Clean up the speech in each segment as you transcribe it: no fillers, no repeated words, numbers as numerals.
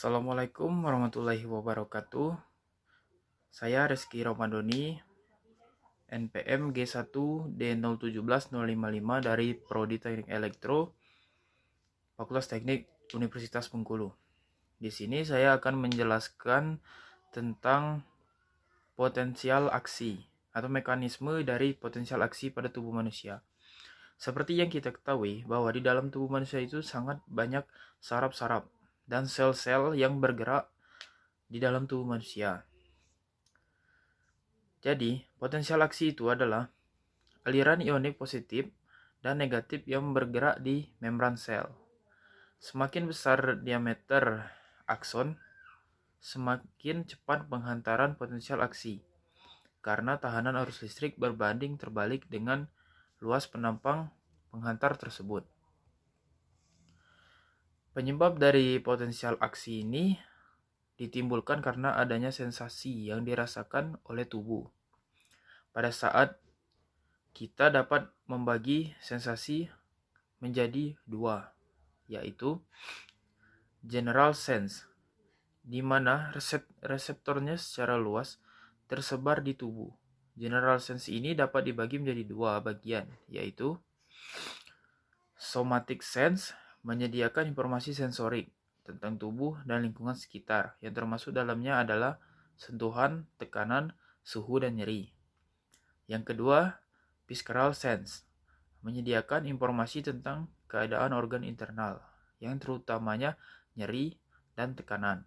Assalamualaikum warahmatullahi wabarakatuh. Saya Reski Ramadhani, NPM G1D017055 dari Prodi Teknik Elektro, Fakultas Teknik Universitas Bengkulu. Di sini saya akan menjelaskan tentang potensial aksi atau mekanisme dari potensial aksi pada tubuh manusia. Seperti yang kita ketahui bahwa di dalam tubuh manusia itu sangat banyak saraf-saraf dan sel-sel yang bergerak di dalam tubuh manusia. Jadi, potensial aksi itu adalah aliran ionik positif dan negatif yang bergerak di membran sel. Semakin besar diameter akson, semakin cepat penghantaran potensial aksi, karena tahanan arus listrik berbanding terbalik dengan luas penampang penghantar tersebut. Penyebab dari potensial aksi ini ditimbulkan karena adanya sensasi yang dirasakan oleh tubuh. Pada saat kita dapat membagi sensasi menjadi dua, yaitu general sense, di mana reseptornya secara luas tersebar di tubuh. General sense ini dapat dibagi menjadi dua bagian, yaitu somatic sense, menyediakan informasi sensorik tentang tubuh dan lingkungan sekitar, yang termasuk dalamnya adalah sentuhan, tekanan, suhu, dan nyeri. Yang kedua, visceral sense, menyediakan informasi tentang keadaan organ internal, yang terutamanya nyeri dan tekanan.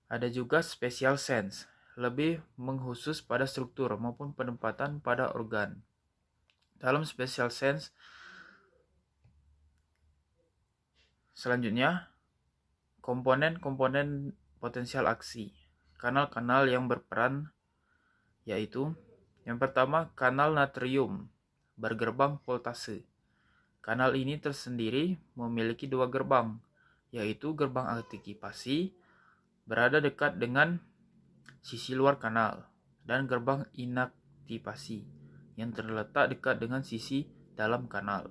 Ada juga special sense, lebih mengkhusus pada struktur maupun penempatan pada organ. Dalam special sense, selanjutnya, komponen-komponen potensial aksi, kanal-kanal yang berperan, yaitu yang pertama, kanal natrium bergerbang voltase. Kanal ini tersendiri memiliki dua gerbang, yaitu gerbang aktivasi berada dekat dengan sisi luar kanal dan gerbang inaktivasi yang terletak dekat dengan sisi dalam kanal.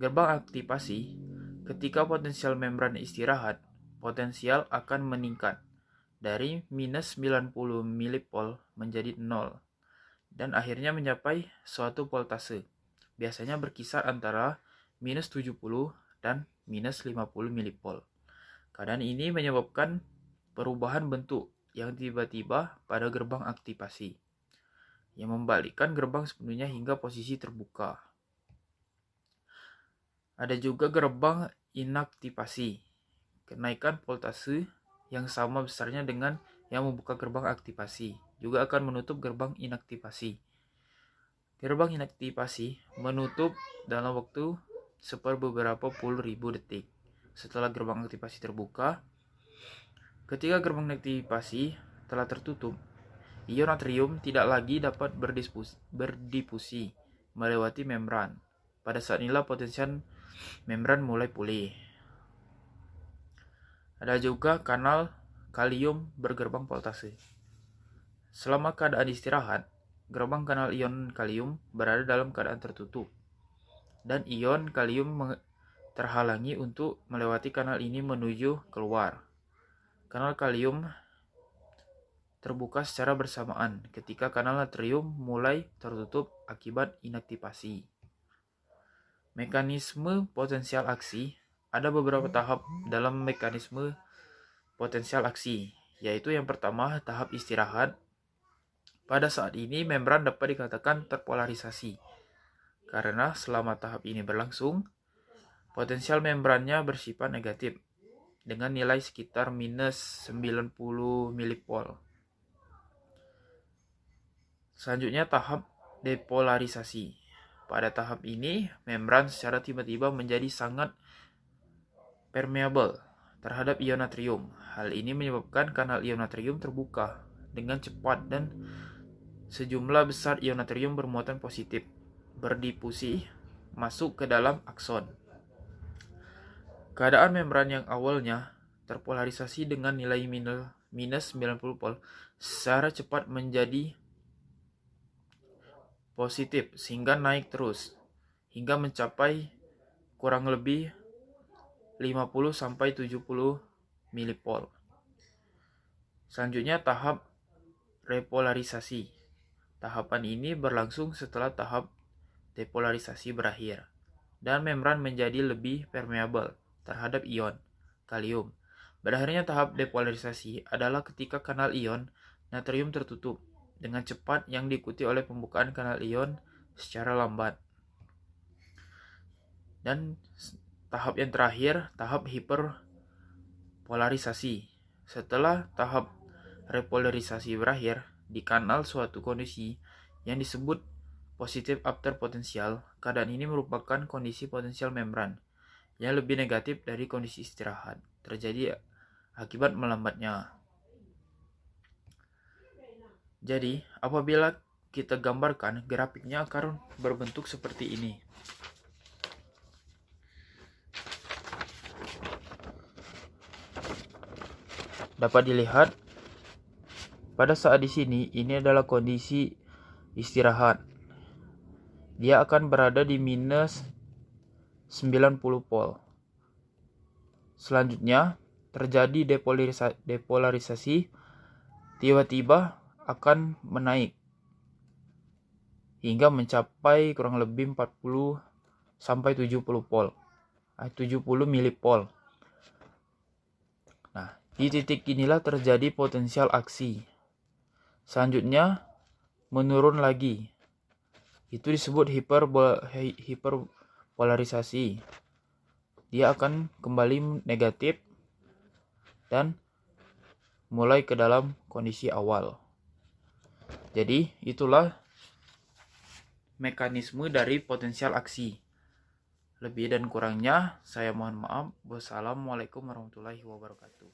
Gerbang aktivasi, ketika potensial membran istirahat, potensial akan meningkat dari minus 90 milipol menjadi 0 dan akhirnya mencapai suatu voltase. Biasanya berkisar antara minus 70 dan minus 50 milipol. Keadaan ini menyebabkan perubahan bentuk yang tiba-tiba pada gerbang aktivasi, yang membalikkan gerbang sepenuhnya hingga posisi terbuka. Ada juga gerbang inaktivasi, kenaikan voltase yang sama besarnya dengan yang membuka gerbang aktivasi, juga akan menutup gerbang inaktivasi. Gerbang inaktivasi menutup dalam waktu beberapa puluh ribu detik setelah gerbang aktivasi terbuka. Ketika gerbang aktivasi telah tertutup, ion natrium tidak lagi dapat berdifusi melewati membran. Pada saat inilah potensial membran mulai pulih. Ada juga kanal kalium bergerbang voltase. Selama keadaan istirahat, gerbang kanal ion kalium berada dalam keadaan tertutup, dan ion kalium terhalangi untuk melewati kanal ini menuju keluar. Kanal kalium terbuka secara bersamaan ketika kanal natrium mulai tertutup akibat inaktivasi. Mekanisme potensial aksi, ada beberapa tahap dalam mekanisme potensial aksi, yaitu yang pertama, tahap istirahat. Pada saat ini membran dapat dikatakan terpolarisasi, karena selama tahap ini berlangsung, potensial membrannya bersifat negatif, dengan nilai sekitar minus 90 milipol. Selanjutnya tahap depolarisasi. Pada tahap ini, membran secara tiba-tiba menjadi sangat permeable terhadap ion natrium. Hal ini menyebabkan kanal ion natrium terbuka dengan cepat dan sejumlah besar ion natrium bermuatan positif berdifusi masuk ke dalam akson. Keadaan membran yang awalnya terpolarisasi dengan nilai minus 90 volt secara cepat menjadi positif sehingga naik terus hingga mencapai kurang lebih 50 sampai 70 milipol. Selanjutnya tahap repolarisasi. Tahapan ini berlangsung setelah tahap depolarisasi berakhir dan membran menjadi lebih permeabel terhadap ion kalium. Berakhirnya tahap depolarisasi adalah ketika kanal ion natrium tertutup dengan cepat yang diikuti oleh pembukaan kanal ion secara lambat. Dan tahap yang terakhir, tahap hiperpolarisasi. Setelah tahap repolarisasi berakhir, di kanal suatu kondisi yang disebut positif after potensial, keadaan ini merupakan kondisi potensial membran yang lebih negatif dari kondisi istirahat, terjadi akibat melambatnya. Jadi, apabila kita gambarkan, grafiknya akan berbentuk seperti ini. Dapat dilihat pada saat di sini ini adalah kondisi istirahat. Dia akan berada di minus 90 pol. Selanjutnya terjadi depolarisasi, tiba-tiba akan menaik hingga mencapai kurang lebih 40 sampai 70 pol. 70 milipol. Nah, di titik inilah terjadi potensial aksi. Selanjutnya menurun lagi. Itu disebut hiperpolarisasi. Dia akan kembali negatif dan mulai ke dalam kondisi awal. Jadi, itulah mekanisme dari potensial aksi. Lebih dan kurangnya, saya mohon maaf. Wassalamualaikum warahmatullahi wabarakatuh.